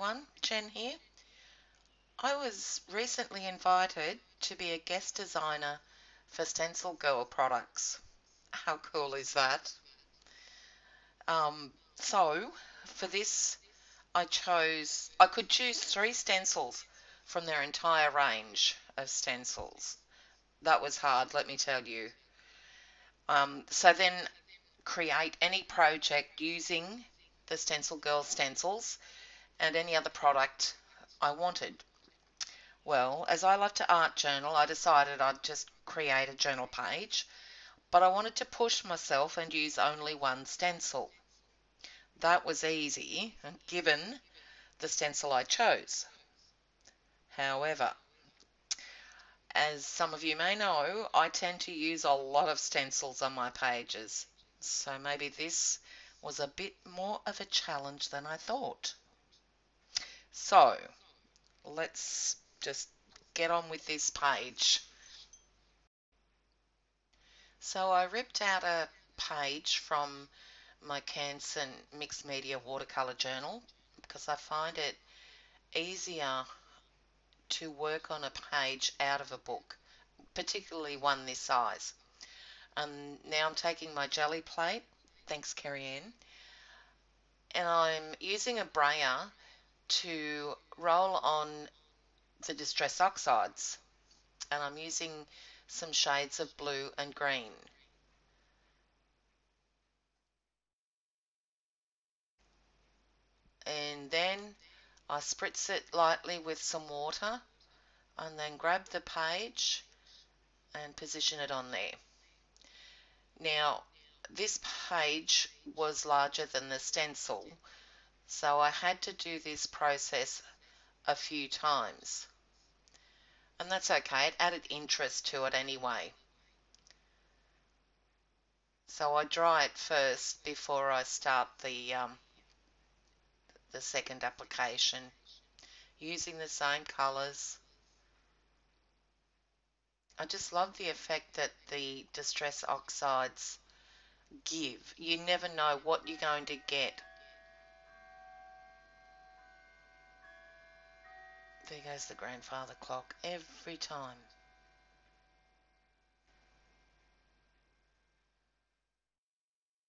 everyone, Jen here. I was recently invited to be a guest designer for StencilGirl products. How cool is that? So for this I could choose 3 stencils from their entire range of stencils. That was hard, let me tell you. So then create any project using the StencilGirl stencils and any other product I wanted. Well, as I love to art journal, I decided I'd just create a journal page, but I wanted to push myself and use only one stencil. That was easy, given the stencil I chose. However, as some of you may know, I tend to use a lot of stencils on my pages, so maybe this was a bit more of a challenge than I thought. So, let's just get on with this page. So I ripped out a page from my Canson mixed media watercolour journal because I find it easier to work on a page out of a book, particularly one this size. And now I'm taking my Gelli plate, thanks Carrie Ann, and I'm using a brayer to roll on the Distress Oxides, and I'm using some shades of blue and green. And then I spritz it lightly with some water and then grab the page and position it on there. Now, this page was larger than the stencil, so I had to do this process a few times. And that's okay, it added interest to it anyway. So I dry it first before I start the second application, using the same colours. I just love the effect that the Distress Oxides give. You never know what you're going to get. There goes the grandfather clock every time.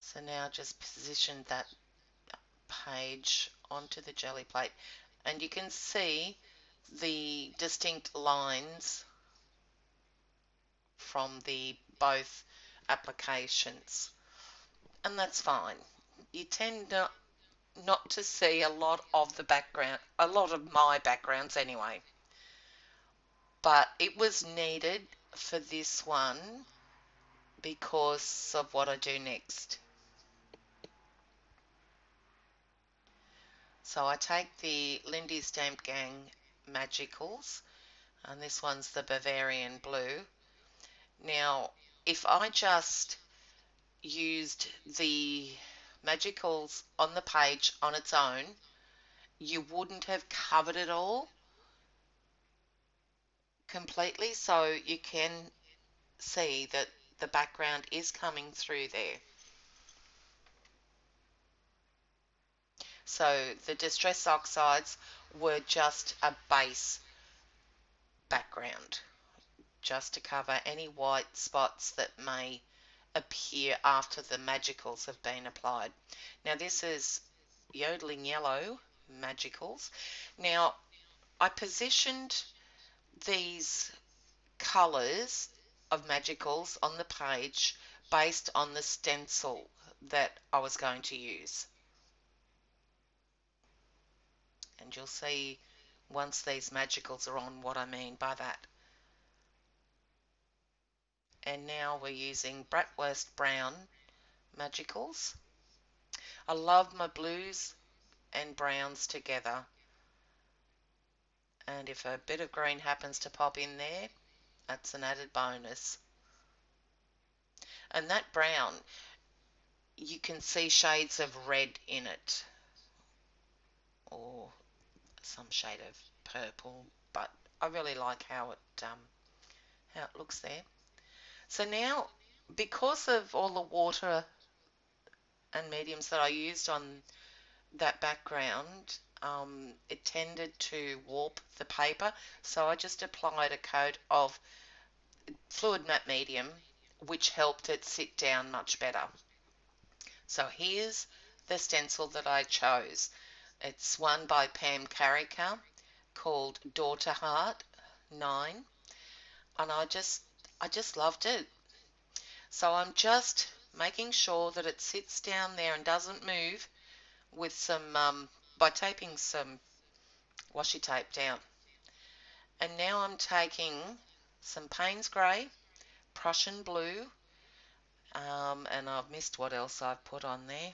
So now just position that page onto the Gelli plate, and you can see the distinct lines from the both applications, and that's fine. You tend not to see a lot of the background, a lot of my backgrounds anyway, but it was needed for this one because of what I do next. So I take the Lindy Stamp Gang Magicals, and this one's the Bavarian Blue. Now, if I just used the Magicals on the page on its own, you wouldn't have covered it all completely, so you can see that the background is coming through there. So the Distress Oxides were just a base background, just to cover any white spots that may appear after the Magicals have been applied. Now this is Yodeling Yellow Magicals. Now I positioned these colours of Magicals on the page based on the stencil that I was going to use. And you'll see once these Magicals are on what I mean by that. And now we're using Bratwurst Brown Magicals. I love my blues and browns together, and if a bit of green happens to pop in there, that's an added bonus. And that brown, you can see shades of red in it, or some shade of purple, but I really like how it looks there. So now, because of all the water and mediums that I used on that background, it tended to warp the paper, so I just applied a coat of fluid matte medium, which helped it sit down much better. So here's the stencil that I chose. It's one by Pam Carriker called Daughter Heart 9, and I just loved it. So I'm just making sure that it sits down there and doesn't move with some by taping some washi tape down. And now I'm taking some Paynes grey, Prussian blue, and I've missed what else I've put on there.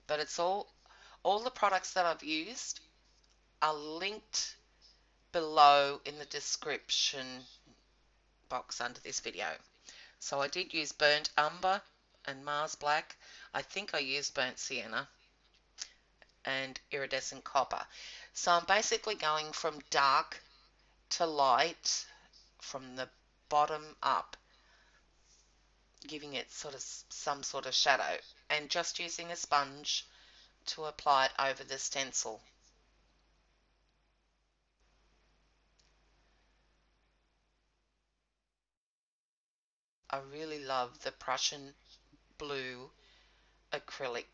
But it's all the products that I've used are linked below in the description box under this video. So I did use burnt umber and Mars black. I think I used burnt sienna and iridescent copper. So I'm basically going from dark to light from the bottom up, giving it sort of some sort of shadow, and just using a sponge to apply it over the stencil. I really love the Prussian blue acrylic.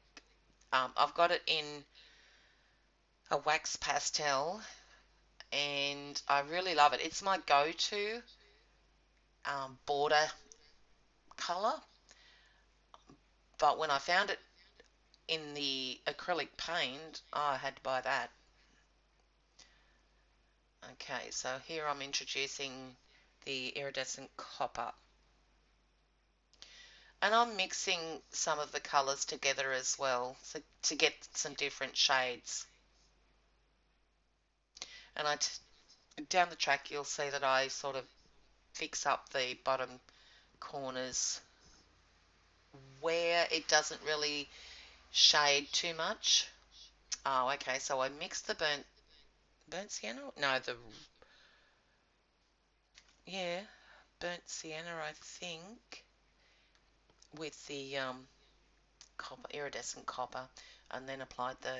I've got it in a wax pastel and I really love it. It's my go-to border colour, but when I found it in the acrylic paint, I had to buy that. Okay, so here I'm introducing the iridescent copper. And I'm mixing some of the colours together as well, so to get some different shades. And down the track you'll see that I sort of fix up the bottom corners where it doesn't really shade too much. Oh, okay, so I mixed the burnt sienna? No, yeah, burnt sienna, I think, with the copper, iridescent copper, and then applied the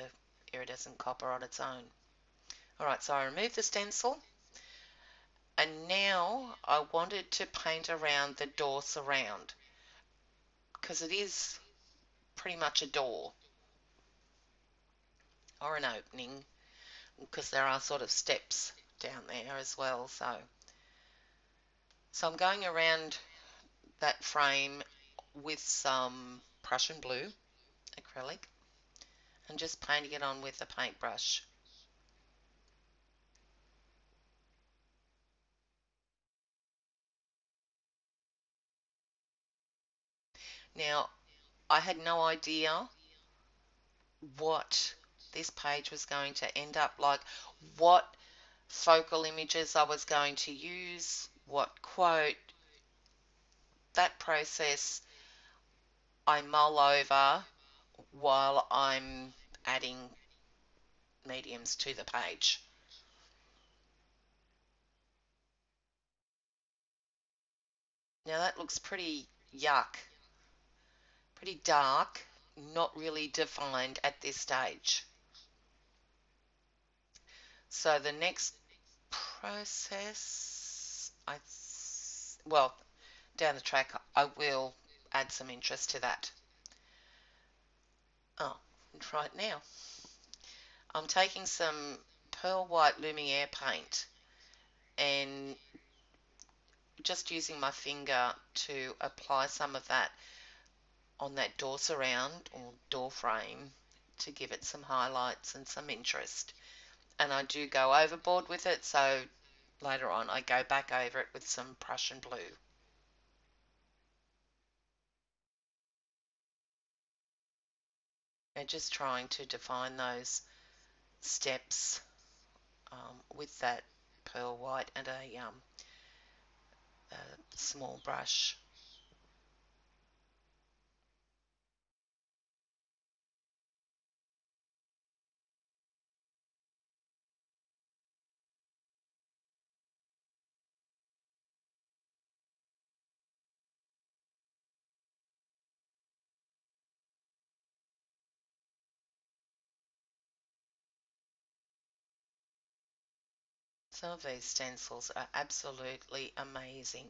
iridescent copper on its own. Alright, so I removed the stencil, and now I wanted to paint around the door surround, because it is pretty much a door, or an opening, because there are sort of steps down there as well. So I'm going around that frame with some Prussian blue acrylic and just painting it on with a paintbrush. Now, I had no idea what this page was going to end up like, what focal images I was going to use, what quote. That process I mull over while I'm adding mediums to the page. Now that looks pretty yuck, pretty dark, not really defined at this stage. So the next process, well, down the track, I will add some interest to that. Oh, right now, I'm taking some pearl white Lumiere paint and just using my finger to apply some of that on that door surround or door frame to give it some highlights and some interest. And I do go overboard with it, so later on I go back over it with some Prussian blue. And just trying to define those steps with that pearl white and a small brush. Some of these stencils are absolutely amazing.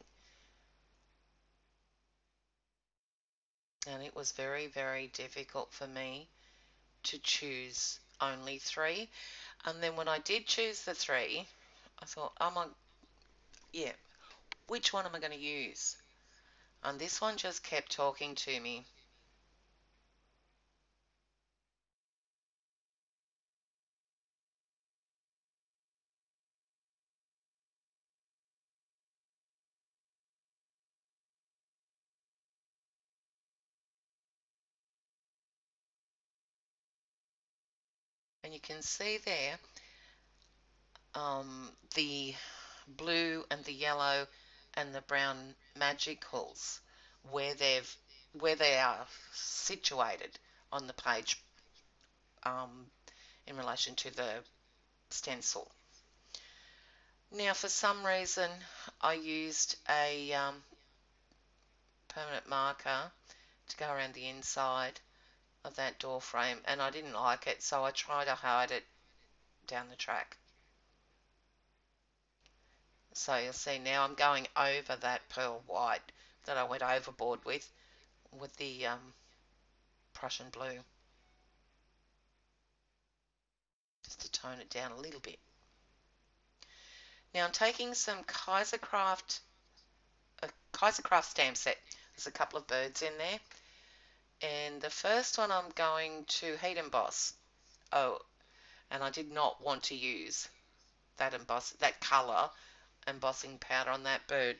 And it was very, very difficult for me to choose only three. And then when I did choose the three, I thought, oh my, yeah, which one am I going to use? And this one just kept talking to me. And you can see there the blue and the yellow and the brown magicals where they are situated on the page um, in relation to the stencil. Now, for some reason, I used a permanent marker to go around the inside of that door frame, and I didn't like it, so I tried to hide it down the track. So you'll see now I'm going over that pearl white that I went overboard with the Prussian blue, just to tone it down a little bit. Now I'm taking some Kaisercraft stamp set. There's a couple of birds in there, and the first one I'm going to heat emboss. Oh, and I did not want to use that colour embossing powder on that bird,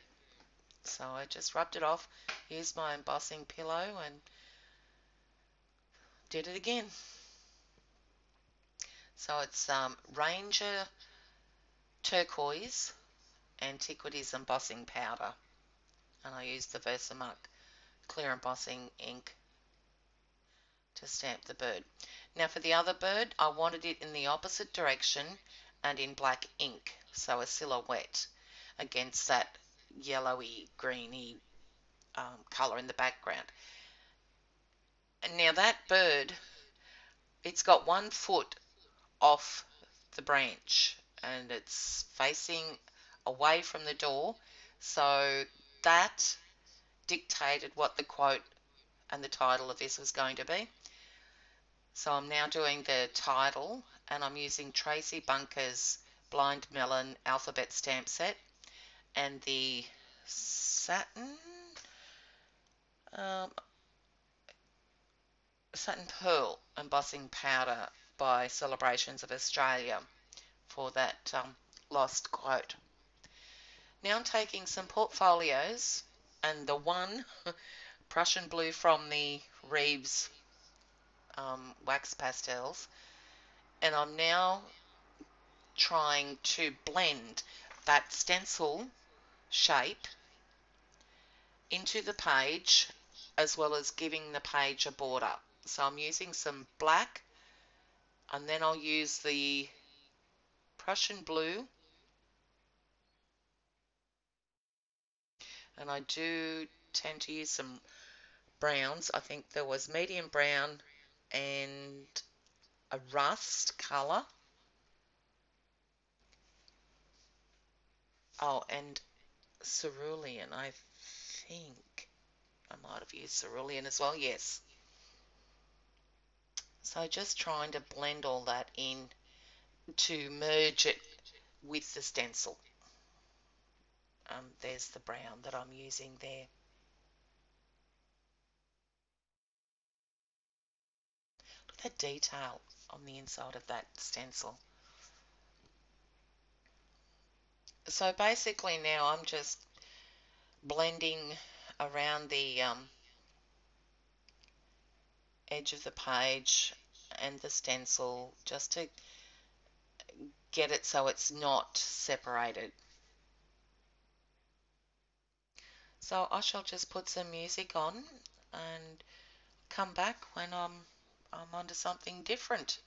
so I just rubbed it off, used my embossing pillow and did it again. So it's Ranger Turquoise Antiquities Embossing Powder, and I used the Versamark clear embossing ink to stamp the bird. Now for the other bird, I wanted it in the opposite direction and in black ink, so a silhouette against that yellowy, greeny colour in the background. And now that bird, it's got 1 foot off the branch and it's facing away from the door, so that dictated what the quote and the title of this was going to be. So I'm now doing the title, and I'm using Traci Bunkers Blind Melon Alphabet Stamp Set and the Satin Pearl Embossing Powder by Celebrations of Australia for that lost quote. Now I'm taking some portfolios and the one Prussian blue from the Reeves Wax Pastels, and I'm now trying to blend that stencil shape into the page as well as giving the page a border. So I'm using some black, and then I'll use the Prussian blue, and I do tend to use some browns. I think there was medium brown and a rust colour. Oh, and cerulean, I think. I might have used cerulean as well, yes. So just trying to blend all that in to merge it with the stencil. There's the brown that I'm using there. Look at the detail on the inside of that stencil. So basically now I'm just blending around the edge of the page and the stencil just to get it so it's not separated. So I shall just put some music on and come back when I'm onto something different.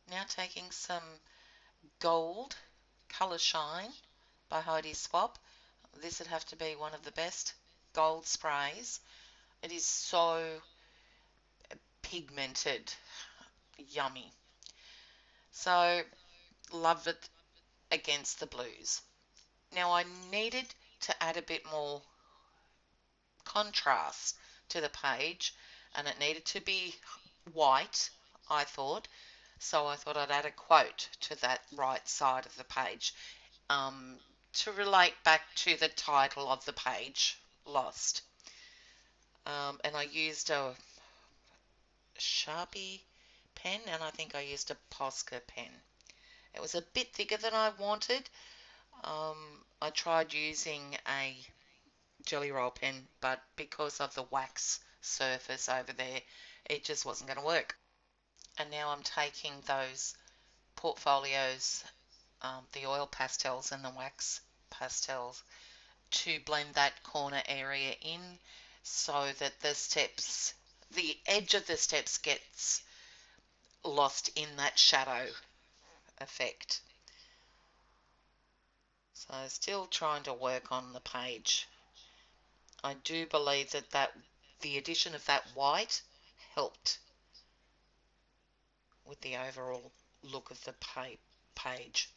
Now taking some gold Colour Shine by Heidi Swap. This would have to be one of the best gold sprays. It is so pigmented, yummy. So love it against the blues. Now I needed to add a bit more contrast to the page, and it needed to be white, I thought. So I thought I'd add a quote to that right side of the page, to relate back to the title of the page, Lost. And I used a Sharpie pen, and I think I used a Posca pen. It was a bit thicker than I wanted. I tried using a Gelli roll pen, but because of the wax surface over there, it just wasn't going to work. And now I'm taking those portfolios, the oil pastels and the wax pastels, to blend that corner area in so that the edge of the steps gets lost in that shadow effect. So still trying to work on the page. I do believe that the addition of that white helped with the overall look of the page.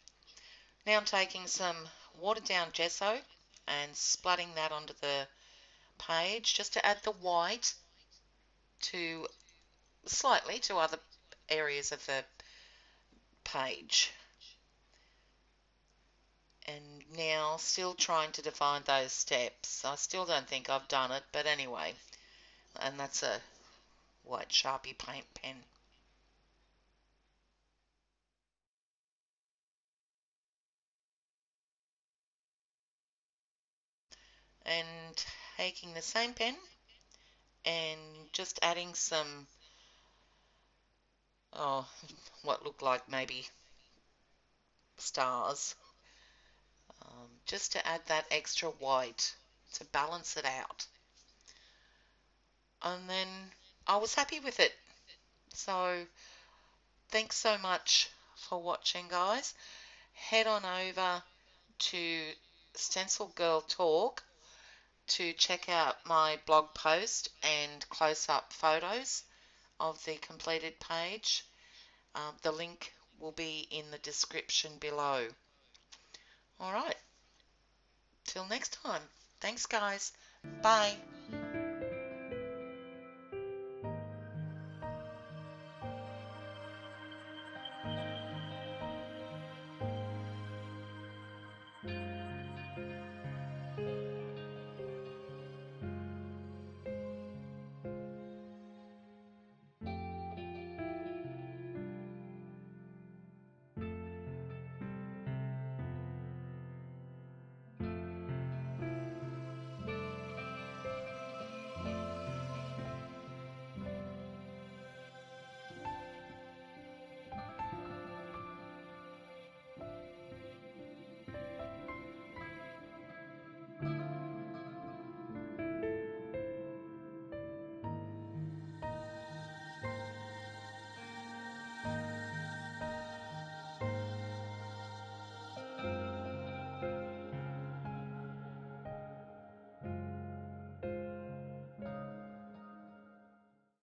Now I'm taking some watered down gesso and splatting that onto the page just to add the white to slightly to other areas of the page. And now still trying to define those steps. I still don't think I've done it, but anyway. And that's a white Sharpie paint pen. And taking the same pen and just adding some, oh, what looked like maybe stars, just to add that extra white to balance it out. And then I was happy with it. So thanks so much for watching, guys. Head on over to StencilGirl Talk to check out my blog post and close-up photos of the completed page. The link will be in the description below. All right, till next time. Thanks, guys. Bye.